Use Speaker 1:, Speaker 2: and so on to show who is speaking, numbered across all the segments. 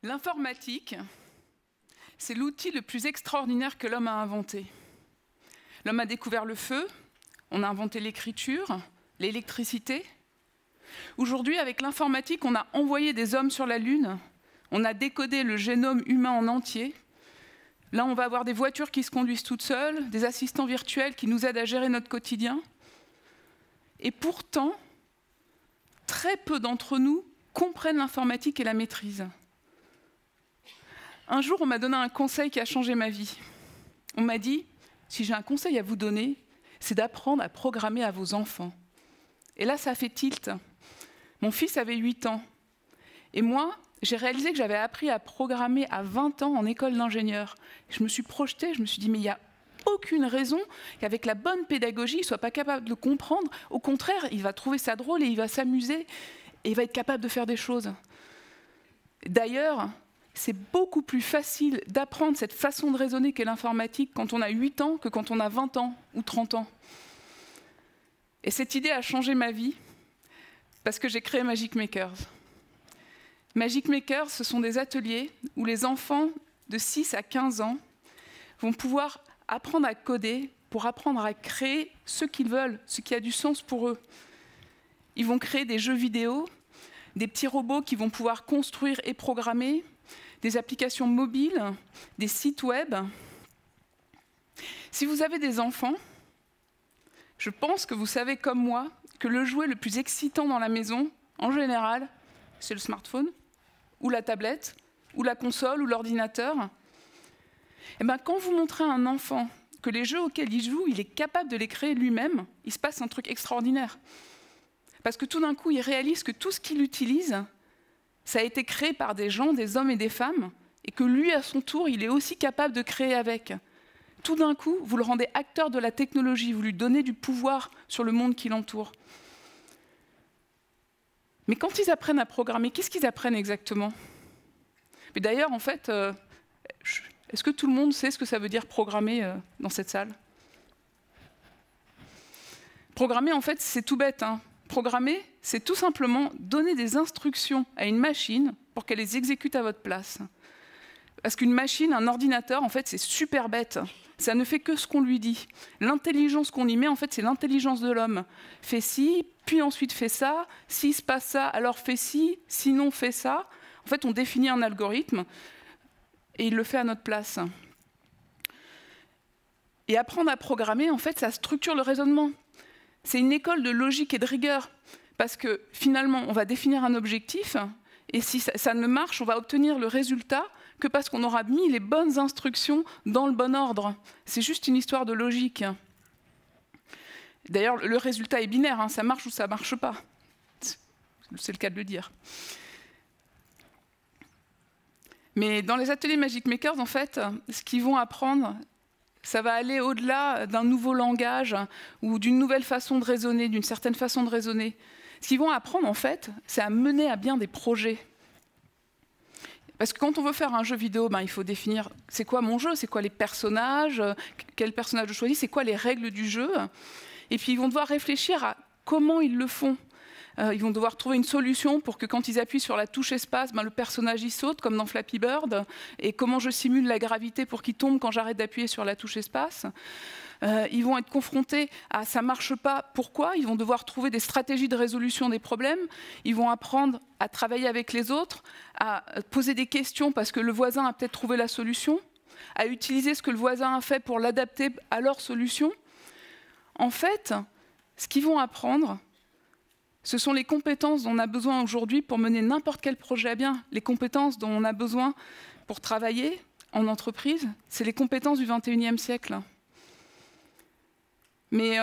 Speaker 1: L'informatique, c'est l'outil le plus extraordinaire que l'homme a inventé. L'homme a découvert le feu, on a inventé l'écriture, l'électricité. Aujourd'hui, avec l'informatique, on a envoyé des hommes sur la Lune, on a décodé le génome humain en entier. Là, on va avoir des voitures qui se conduisent toutes seules, des assistants virtuels qui nous aident à gérer notre quotidien. Et pourtant, très peu d'entre nous comprennent l'informatique et la maîtrisent. Un jour, on m'a donné un conseil qui a changé ma vie. On m'a dit, si j'ai un conseil à vous donner, c'est d'apprendre à programmer à vos enfants. Et là, ça a fait tilt. Mon fils avait 8 ans. Et moi, j'ai réalisé que j'avais appris à programmer à 20 ans en école d'ingénieur. Je me suis projetée, je me suis dit, mais il n'y a aucune raison qu'avec la bonne pédagogie, il ne soit pas capable de le comprendre. Au contraire, il va trouver ça drôle et il va s'amuser et il va être capable de faire des choses. D'ailleurs, c'est beaucoup plus facile d'apprendre cette façon de raisonner qu'est l'informatique quand on a 8 ans que quand on a 20 ans ou 30 ans. Et cette idée a changé ma vie parce que j'ai créé Magic Makers. Magic Makers, ce sont des ateliers où les enfants de 6 à 15 ans vont pouvoir apprendre à coder pour apprendre à créer ce qu'ils veulent, ce qui a du sens pour eux. Ils vont créer des jeux vidéo, des petits robots qui vont pouvoir construire et programmer, des applications mobiles, des sites web. Si vous avez des enfants, je pense que vous savez comme moi que le jouet le plus excitant dans la maison, en général, c'est le smartphone, ou la tablette, ou la console, ou l'ordinateur. Et bien, quand vous montrez à un enfant que les jeux auxquels il joue, il est capable de les créer lui-même, il se passe un truc extraordinaire. Parce que tout d'un coup, il réalise que tout ce qu'il utilise, ça a été créé par des gens, des hommes et des femmes, et que lui, à son tour, il est aussi capable de créer avec. Tout d'un coup, vous le rendez acteur de la technologie, vous lui donnez du pouvoir sur le monde qui l'entoure. Mais quand ils apprennent à programmer, qu'est-ce qu'ils apprennent exactement? Mais d'ailleurs, en fait, est-ce que tout le monde sait ce que ça veut dire programmer dans cette salle? Programmer, en fait, c'est tout bête, hein. Programmer, c'est tout simplement donner des instructions à une machine pour qu'elle les exécute à votre place. Parce qu'une machine, un ordinateur, en fait, c'est super bête. Ça ne fait que ce qu'on lui dit. L'intelligence qu'on y met, en fait, c'est l'intelligence de l'homme. Fais ci, puis ensuite fais ça. S'il se passe ça, alors fais ci, sinon fais ça. En fait, on définit un algorithme et il le fait à notre place. Et apprendre à programmer, en fait, ça structure le raisonnement. C'est une école de logique et de rigueur, parce que finalement, on va définir un objectif, et si ça ne marche, on va obtenir le résultat que parce qu'on aura mis les bonnes instructions dans le bon ordre. C'est juste une histoire de logique. D'ailleurs, le résultat est binaire, hein, ça marche ou ça ne marche pas. C'est le cas de le dire. Mais dans les ateliers Magic Makers, en fait, ce qu'ils vont apprendre, ça va aller au-delà d'un nouveau langage ou d'une nouvelle façon de raisonner, d'une certaine façon de raisonner. Ce qu'ils vont apprendre, en fait, c'est à mener à bien des projets. Parce que quand on veut faire un jeu vidéo, il faut définir c'est quoi mon jeu, c'est quoi les personnages, quel personnage je choisis, c'est quoi les règles du jeu. Et puis ils vont devoir réfléchir à comment ils le font. Ils vont devoir trouver une solution pour que quand ils appuient sur la touche espace, le personnage y saute, comme dans Flappy Bird. Et comment je simule la gravité pour qu'il tombe quand j'arrête d'appuyer sur la touche espace. Ils vont être confrontés à ça marche pas, pourquoi? Ils vont devoir trouver des stratégies de résolution des problèmes. Ils vont apprendre à travailler avec les autres, à poser des questions parce que le voisin a peut-être trouvé la solution, à utiliser ce que le voisin a fait pour l'adapter à leur solution. En fait, ce qu'ils vont apprendre, ce sont les compétences dont on a besoin aujourd'hui pour mener n'importe quel projet à bien. Les compétences dont on a besoin pour travailler en entreprise, c'est les compétences du XXIe siècle. Mais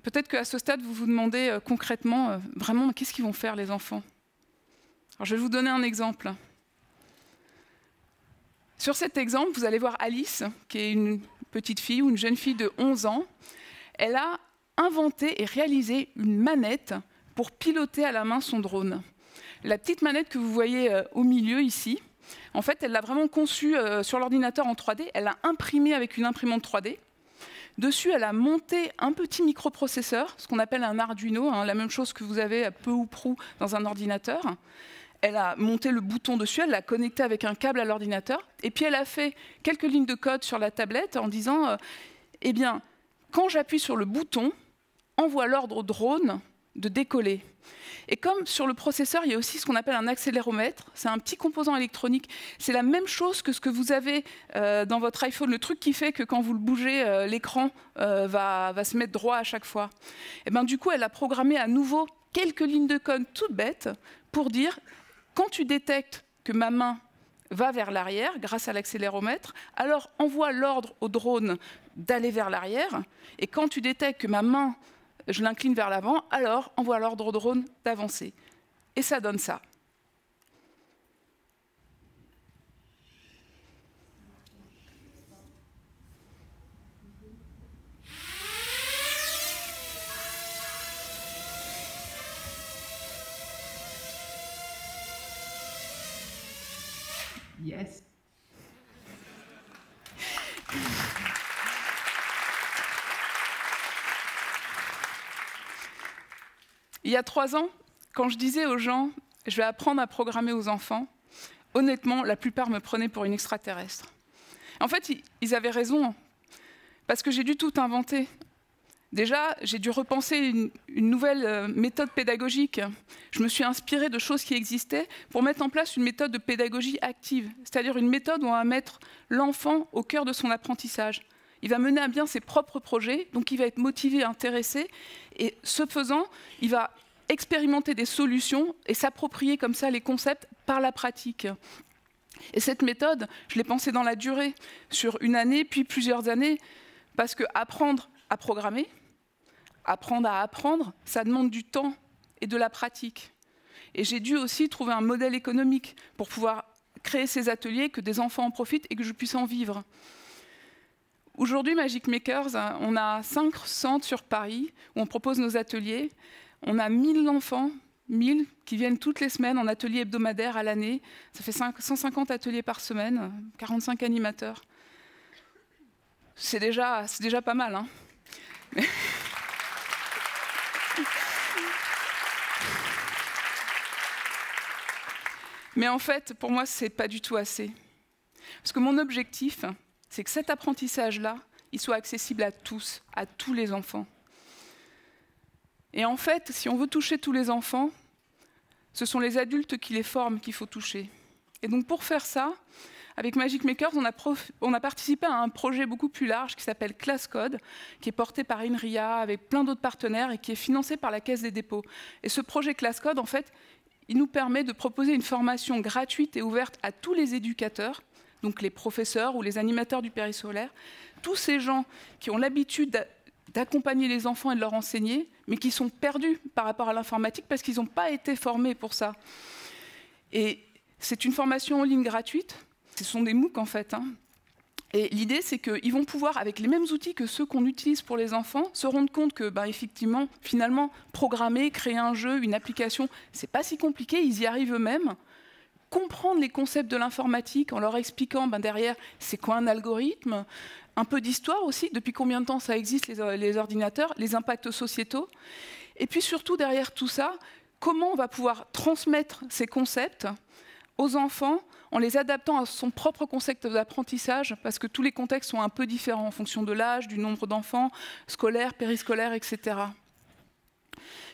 Speaker 1: peut-être qu'à ce stade, vous vous demandez concrètement, vraiment, qu'est-ce qu'ils vont faire les enfants? Alors, je vais vous donner un exemple. Sur cet exemple, vous allez voir Alice, qui est une petite fille ou une jeune fille de 11 ans. Elle a inventé et réalisé une manette pour piloter à la main son drone. La petite manette que vous voyez au milieu ici, en fait, elle l'a vraiment conçue sur l'ordinateur en 3D. Elle l'a imprimée avec une imprimante 3D. Dessus, elle a monté un petit microprocesseur, ce qu'on appelle un Arduino, la même chose que vous avez peu ou prou dans un ordinateur. elle a monté le bouton dessus, elle l'a connecté avec un câble à l'ordinateur, et puis elle a fait quelques lignes de code sur la tablette en disant eh bien, quand j'appuie sur le bouton, envoie l'ordre au drone de décoller. Et comme sur le processeur, il y a aussi ce qu'on appelle un accéléromètre, c'est un petit composant électronique. C'est la même chose que ce que vous avez dans votre iPhone, le truc qui fait que quand vous le bougez, l'écran va se mettre droit à chaque fois. Et ben, du coup, elle a programmé à nouveau quelques lignes de code toutes bêtes pour dire, quand tu détectes que ma main va vers l'arrière grâce à l'accéléromètre, alors envoie l'ordre au drone d'aller vers l'arrière, et quand tu détectes que ma main, je l'incline vers l'avant, alors envoie l'ordre au drone d'avancer. Et ça donne ça.
Speaker 2: Yes.
Speaker 1: Il y a 3 ans, quand je disais aux gens « je vais apprendre à programmer aux enfants », honnêtement, la plupart me prenaient pour une extraterrestre. En fait, ils avaient raison, parce que j'ai dû tout inventer. Déjà, j'ai dû repenser une nouvelle méthode pédagogique. Je me suis inspirée de choses qui existaient pour mettre en place une méthode de pédagogie active, c'est-à-dire une méthode où on va mettre l'enfant au cœur de son apprentissage. Il va mener à bien ses propres projets, donc il va être motivé, intéressé, et ce faisant, il va expérimenter des solutions et s'approprier comme ça les concepts par la pratique. Et cette méthode, je l'ai pensée dans la durée, sur une année, puis plusieurs années, parce que apprendre à programmer, apprendre à apprendre, ça demande du temps et de la pratique. Et j'ai dû aussi trouver un modèle économique pour pouvoir créer ces ateliers, que des enfants en profitent et que je puisse en vivre. Aujourd'hui, Magic Makers, on a 5 centres sur Paris où on propose nos ateliers. On a 1000 enfants, 1000 qui viennent toutes les semaines en atelier hebdomadaire à l'année. Ça fait 150 ateliers par semaine, 45 animateurs. C'est déjà pas mal, hein. Mais en fait, pour moi, ce n'est pas du tout assez. Parce que mon objectif, c'est que cet apprentissage-là, il soit accessible à tous les enfants. Et en fait, si on veut toucher tous les enfants, ce sont les adultes qui les forment qu'il faut toucher. Et donc pour faire ça, avec Magic Makers, on a participé à un projet beaucoup plus large qui s'appelle Class Code, qui est porté par INRIA avec plein d'autres partenaires et qui est financé par la Caisse des dépôts. Et ce projet Class Code, en fait, il nous permet de proposer une formation gratuite et ouverte à tous les éducateurs, donc les professeurs ou les animateurs du périscolaire, tous ces gens qui ont l'habitude d'accompagner les enfants et de leur enseigner, mais qui sont perdus par rapport à l'informatique parce qu'ils n'ont pas été formés pour ça. Et c'est une formation en ligne gratuite, ce sont des MOOC en fait, hein. Et l'idée, c'est qu'ils vont pouvoir, avec les mêmes outils que ceux qu'on utilise pour les enfants, se rendre compte que, effectivement, finalement, programmer, créer un jeu, une application, c'est pas si compliqué, ils y arrivent eux-mêmes. Comprendre les concepts de l'informatique en leur expliquant derrière c'est quoi un algorithme, un peu d'histoire aussi, depuis combien de temps ça existe les ordinateurs, les impacts sociétaux, et puis surtout derrière tout ça, comment on va pouvoir transmettre ces concepts aux enfants en les adaptant à son propre concept d'apprentissage, parce que tous les contextes sont un peu différents en fonction de l'âge, du nombre d'enfants, scolaires, périscolaires, etc.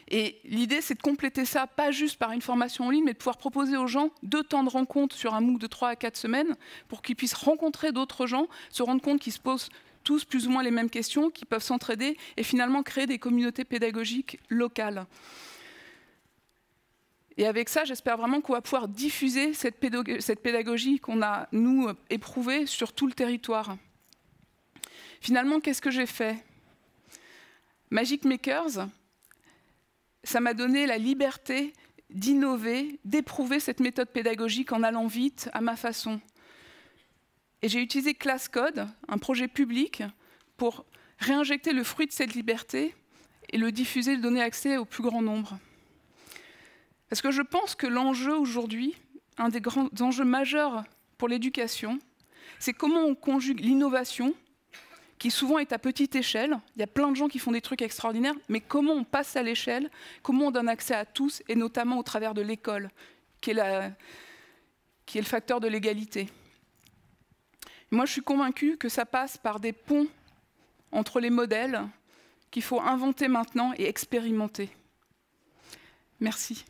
Speaker 1: Et l'idée, c'est de compléter ça, pas juste par une formation en ligne, mais de pouvoir proposer aux gens 2 temps de rencontre sur un MOOC de 3 à 4 semaines, pour qu'ils puissent rencontrer d'autres gens, se rendre compte qu'ils se posent tous plus ou moins les mêmes questions, qu'ils peuvent s'entraider, et finalement créer des communautés pédagogiques locales. Et avec ça, j'espère vraiment qu'on va pouvoir diffuser cette pédagogie qu'on a, nous, éprouvée sur tout le territoire. Finalement, qu'est-ce que j'ai fait? Magic Makers, ça m'a donné la liberté d'innover, d'éprouver cette méthode pédagogique en allant vite, à ma façon. Et j'ai utilisé Class Code, un projet public, pour réinjecter le fruit de cette liberté et le diffuser, le donner accès au plus grand nombre. Parce que je pense que l'enjeu aujourd'hui, un des grands enjeux majeurs pour l'éducation, c'est comment on conjugue l'innovation, qui souvent est à petite échelle. Il y a plein de gens qui font des trucs extraordinaires, mais comment on passe à l'échelle, comment on donne accès à tous, et notamment au travers de l'école, qui est le facteur de l'égalité. Moi, je suis convaincue que ça passe par des ponts entre les modèles qu'il faut inventer maintenant et expérimenter. Merci.